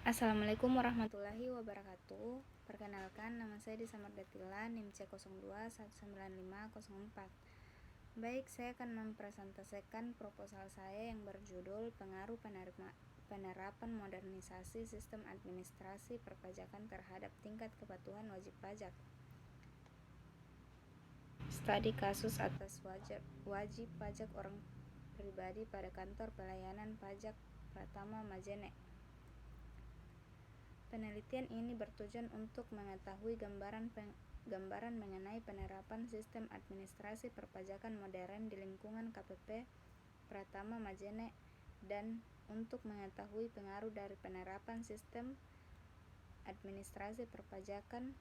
Assalamualaikum warahmatullahi wabarakatuh. Perkenalkan, nama saya Disa Mardatila, NIM C02195004. Baik, saya akan mempresentasikan proposal saya yang berjudul Pengaruh Penerapan Modernisasi Sistem Administrasi Perpajakan Terhadap Tingkat Kepatuhan Wajib Pajak. Studi kasus atas wajib pajak orang pribadi pada Kantor Pelayanan Pajak Pratama Majene. Penelitian ini bertujuan untuk mengetahui gambaran mengenai penerapan sistem administrasi perpajakan modern di lingkungan KPP Pratama Majene dan untuk mengetahui pengaruh dari penerapan sistem administrasi perpajakan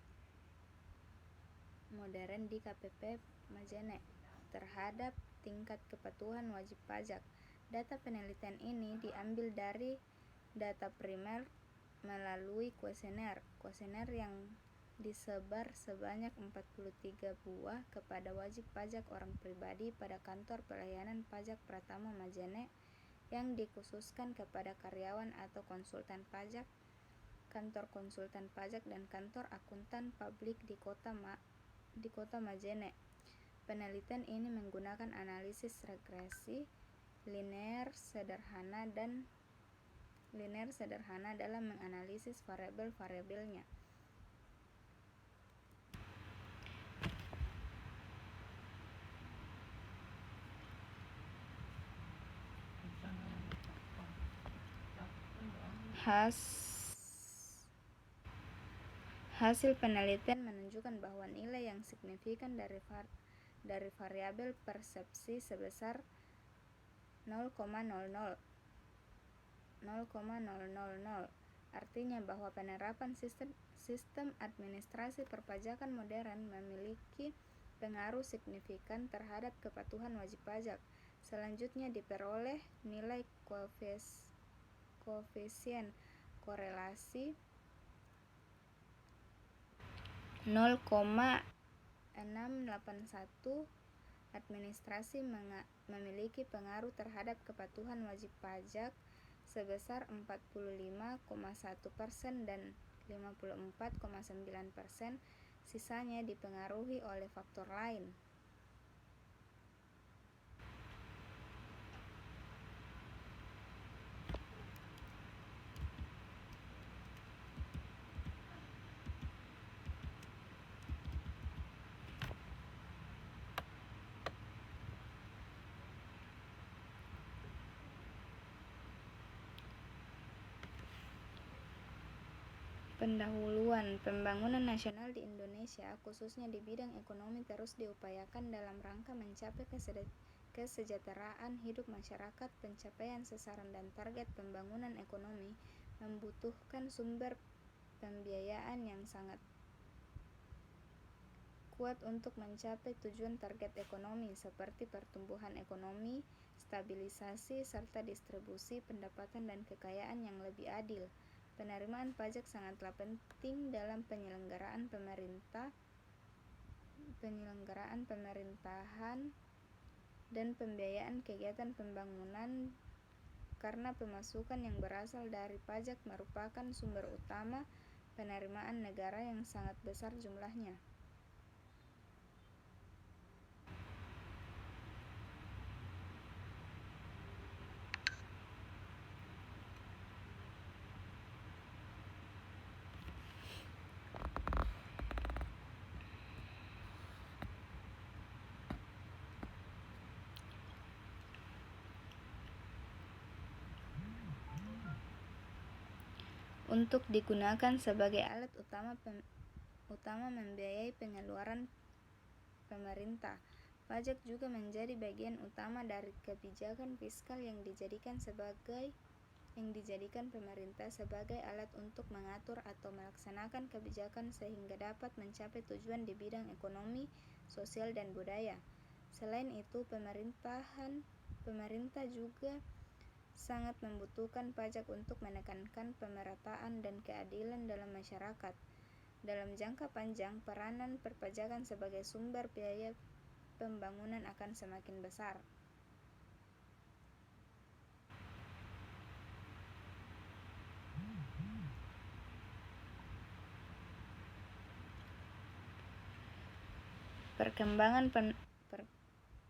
modern di KPP Majene terhadap tingkat kepatuhan wajib pajak. Data penelitian ini diambil dari data primer melalui kuesioner yang disebar sebanyak 43 buah kepada wajib pajak orang pribadi pada Kantor Pelayanan Pajak Pratama Majene yang dikhususkan kepada karyawan atau konsultan pajak, kantor konsultan pajak dan kantor akuntan publik di kota Majene. Penelitian ini menggunakan analisis regresi linear sederhana dalam menganalisis variabel-variabelnya. Hasil penelitian menunjukkan bahwa nilai yang signifikan dari variabel persepsi sebesar 0,000, artinya bahwa penerapan sistem administrasi perpajakan modern memiliki pengaruh signifikan terhadap kepatuhan wajib pajak. Selanjutnya diperoleh nilai koefisien korelasi 0,681. Administrasi memiliki pengaruh terhadap kepatuhan wajib pajak sebesar 45,1% dan 54,9%. Sisanya dipengaruhi oleh faktor lain. Pendahuluan pembangunan nasional di Indonesia, khususnya di bidang ekonomi, terus diupayakan dalam rangka mencapai kesejahteraan hidup masyarakat. Pencapaian sasaran dan target pembangunan ekonomi membutuhkan sumber pembiayaan yang sangat kuat untuk mencapai tujuan target ekonomi seperti pertumbuhan ekonomi, stabilisasi, serta distribusi pendapatan dan kekayaan yang lebih adil. Penerimaan pajak sangatlah penting dalam penyelenggaraan pemerintahan dan pembiayaan kegiatan pembangunan karena pemasukan yang berasal dari pajak merupakan sumber utama penerimaan negara yang sangat besar jumlahnya. Untuk digunakan sebagai alat utama membiayai pengeluaran pemerintah. Pajak juga menjadi bagian utama dari kebijakan fiskal yang dijadikan pemerintah sebagai alat untuk mengatur atau melaksanakan kebijakan sehingga dapat mencapai tujuan di bidang ekonomi, sosial, dan budaya. Selain itu, pemerintah juga sangat membutuhkan pajak untuk menekankan pemerataan dan keadilan dalam masyarakat. Dalam jangka panjang, peranan perpajakan sebagai sumber biaya pembangunan akan semakin besar.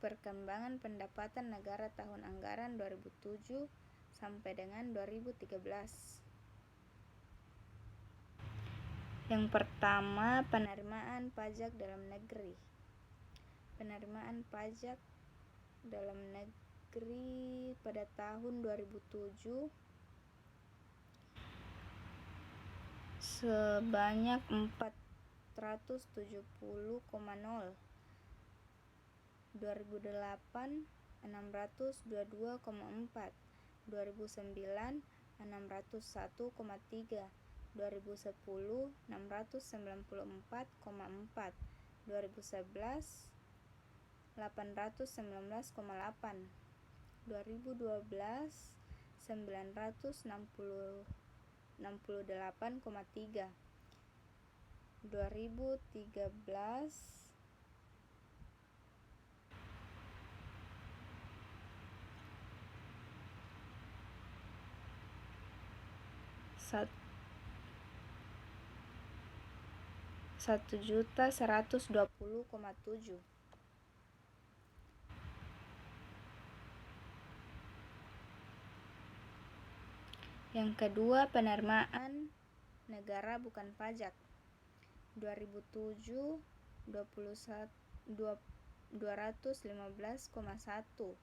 Perkembangan pendapatan negara tahun anggaran 2007 sampai dengan 2013. Yang pertama, penerimaan pajak dalam negeri. Penerimaan pajak dalam negeri pada tahun 2007 sebanyak 470,0, 2008 622,4, 2009 601,3, 2010 694,4, 2011 819,8, 2012 968,3, 2013 1.120,7. Yang kedua, penerimaan negara bukan pajak. 2007 215,1,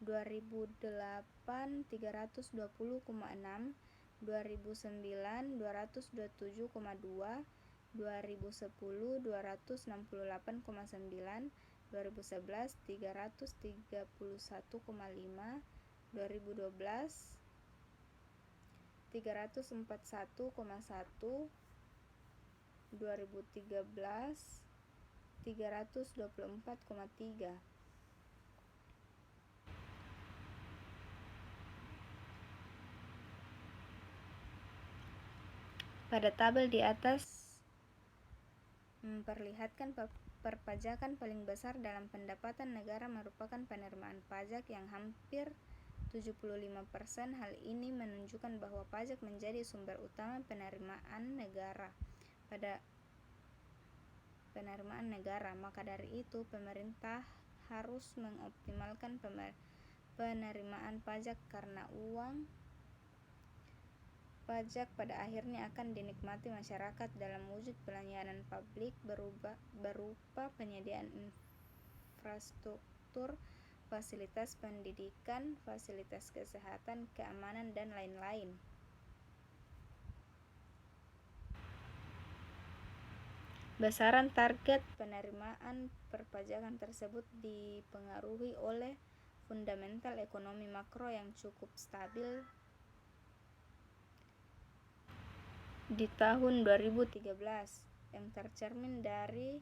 2008 320,6, 2009 227,2, 2010 268,9, 2011 331,5, 2012 341,1, 2013 324,3. Pada tabel di atas memperlihatkan perpajakan paling besar dalam pendapatan negara merupakan penerimaan pajak yang hampir 75%. Hal ini menunjukkan bahwa pajak menjadi sumber utama penerimaan negara. Maka dari itu pemerintah harus mengoptimalkan penerimaan pajak karena uang pajak pada akhirnya akan dinikmati masyarakat dalam wujud pelayanan publik berupa penyediaan infrastruktur, fasilitas pendidikan, fasilitas kesehatan, keamanan, dan lain-lain. Besaran target penerimaan perpajakan tersebut dipengaruhi oleh fundamental ekonomi makro yang cukup stabil di tahun 2013 yang tercermin dari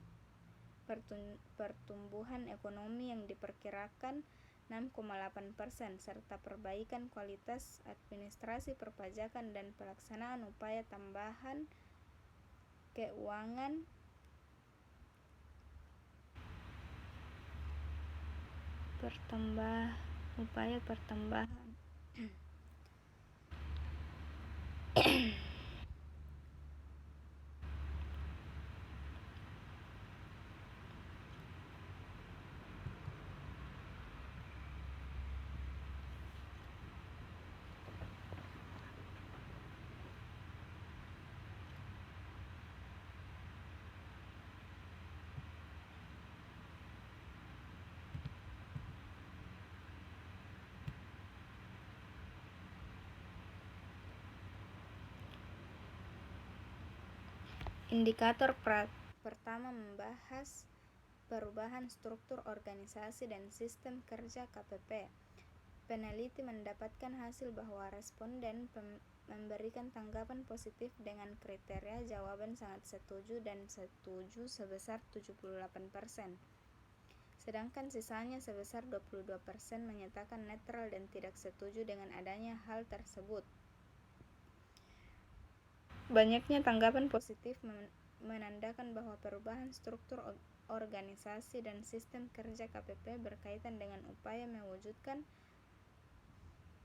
pertumbuhan ekonomi yang diperkirakan 6,8% serta perbaikan kualitas administrasi perpajakan dan pelaksanaan upaya tambahan keuangan Indikator pertama membahas perubahan struktur organisasi dan sistem kerja KPP. Peneliti mendapatkan hasil bahwa responden memberikan tanggapan positif dengan kriteria jawaban sangat setuju dan setuju sebesar 78%. Sedangkan sisanya sebesar 22% menyatakan netral dan tidak setuju dengan adanya hal tersebut. Banyaknya tanggapan positif menandakan bahwa perubahan struktur organisasi dan sistem kerja KPP berkaitan dengan upaya mewujudkan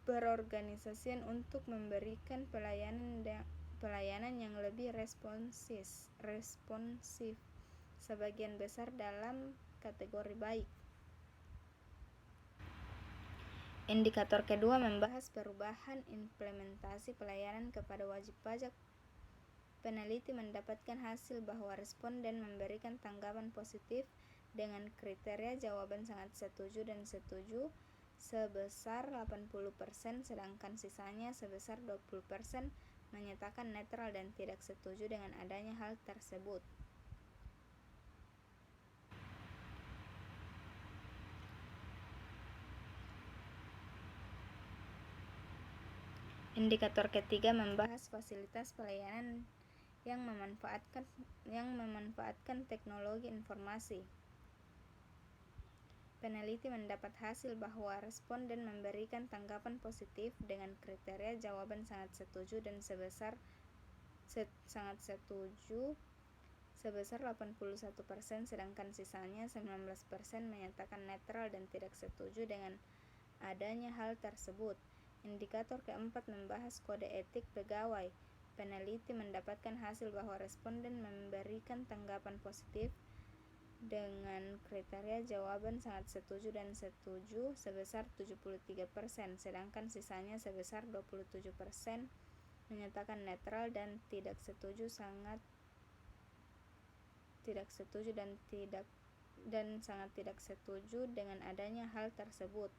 perorganisasian untuk memberikan pelayanan yang lebih responsif. sebagian besar dalam kategori baik. Indikator kedua membahas perubahan implementasi pelayanan kepada wajib pajak. Peneliti mendapatkan hasil bahwa responden memberikan tanggapan positif dengan kriteria jawaban sangat setuju dan setuju sebesar 80%, sedangkan sisanya sebesar 20% menyatakan netral dan tidak setuju dengan adanya hal tersebut. Indikator ketiga membahas fasilitas pelayanan yang memanfaatkan teknologi informasi. Peneliti mendapat hasil bahwa responden memberikan tanggapan positif dengan kriteria jawaban sangat setuju dan sangat setuju sebesar 81%, sedangkan sisanya 19% menyatakan netral dan tidak setuju dengan adanya hal tersebut. Indikator keempat membahas kode etik pegawai. Peneliti mendapatkan hasil bahwa responden memberikan tanggapan positif dengan kriteria jawaban sangat setuju dan setuju sebesar 73%, sedangkan sisanya sebesar 27% menyatakan netral dan sangat tidak setuju dengan adanya hal tersebut.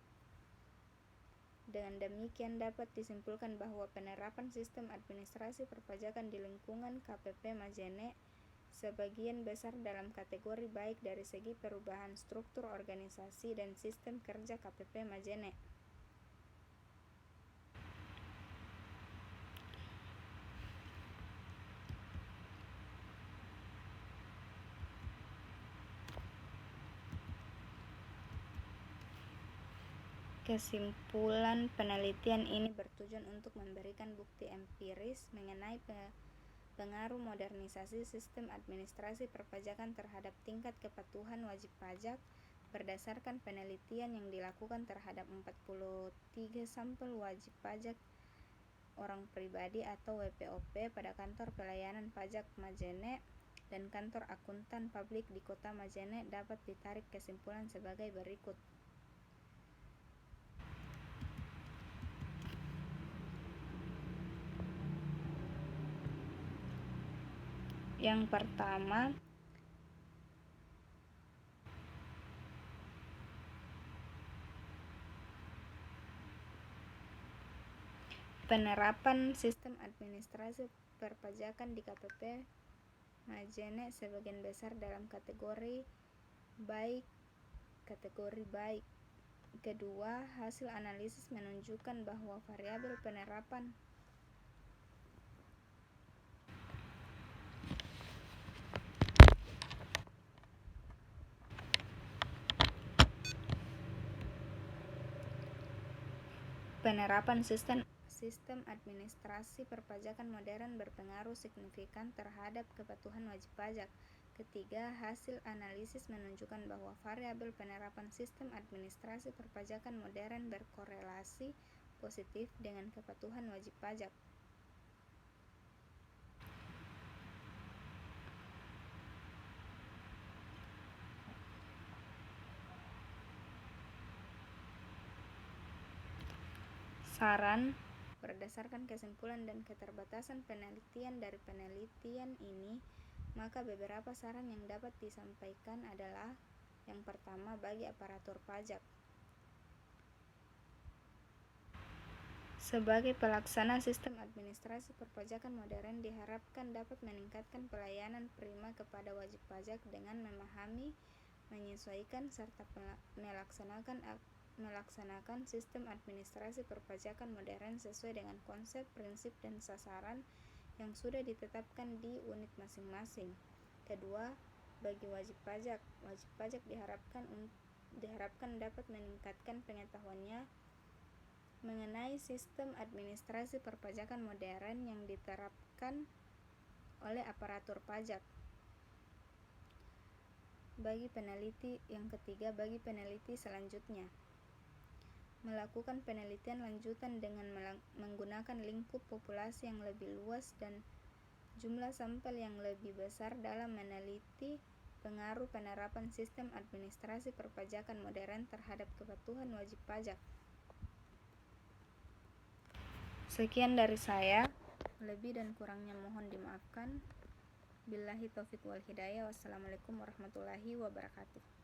Dengan demikian dapat disimpulkan bahwa penerapan sistem administrasi perpajakan di lingkungan KPP Majene sebagian besar dalam kategori baik dari segi perubahan struktur organisasi dan sistem kerja KPP Majene. Kesimpulan penelitian ini bertujuan untuk memberikan bukti empiris mengenai pengaruh modernisasi sistem administrasi perpajakan terhadap tingkat kepatuhan wajib pajak berdasarkan penelitian yang dilakukan terhadap 43 sampel wajib pajak orang pribadi atau WPOP pada kantor pelayanan pajak Majene dan kantor akuntan publik di kota Majene. Dapat ditarik kesimpulan sebagai berikut. Yang pertama, penerapan sistem administrasi perpajakan di KPP Majene sebagian besar dalam kategori baik. Kedua, hasil analisis menunjukkan bahwa variabel penerapan sistem administrasi perpajakan modern berpengaruh signifikan terhadap kepatuhan wajib pajak. Ketiga, hasil analisis menunjukkan bahwa variabel penerapan sistem administrasi perpajakan modern berkorelasi positif dengan kepatuhan wajib pajak. Saran: berdasarkan kesimpulan dan keterbatasan penelitian dari penelitian ini, maka beberapa saran yang dapat disampaikan adalah: yang pertama, bagi aparatur pajak. Sebagai pelaksana sistem administrasi perpajakan modern diharapkan dapat meningkatkan pelayanan prima kepada wajib pajak dengan memahami, menyesuaikan, serta melaksanakan sistem administrasi perpajakan modern sesuai dengan konsep, prinsip, dan sasaran yang sudah ditetapkan di unit masing-masing. Kedua, bagi wajib pajak diharapkan dapat meningkatkan pengetahuannya mengenai sistem administrasi perpajakan modern yang diterapkan oleh aparatur pajak. Yang ketiga, bagi peneliti selanjutnya, melakukan penelitian lanjutan dengan menggunakan lingkup populasi yang lebih luas dan jumlah sampel yang lebih besar dalam meneliti pengaruh penerapan sistem administrasi perpajakan modern terhadap kepatuhan wajib pajak. Sekian dari saya, lebih dan kurangnya mohon dimaafkan. Billahi taufiq wal hidayah. Wassalamualaikum warahmatullahi wabarakatuh.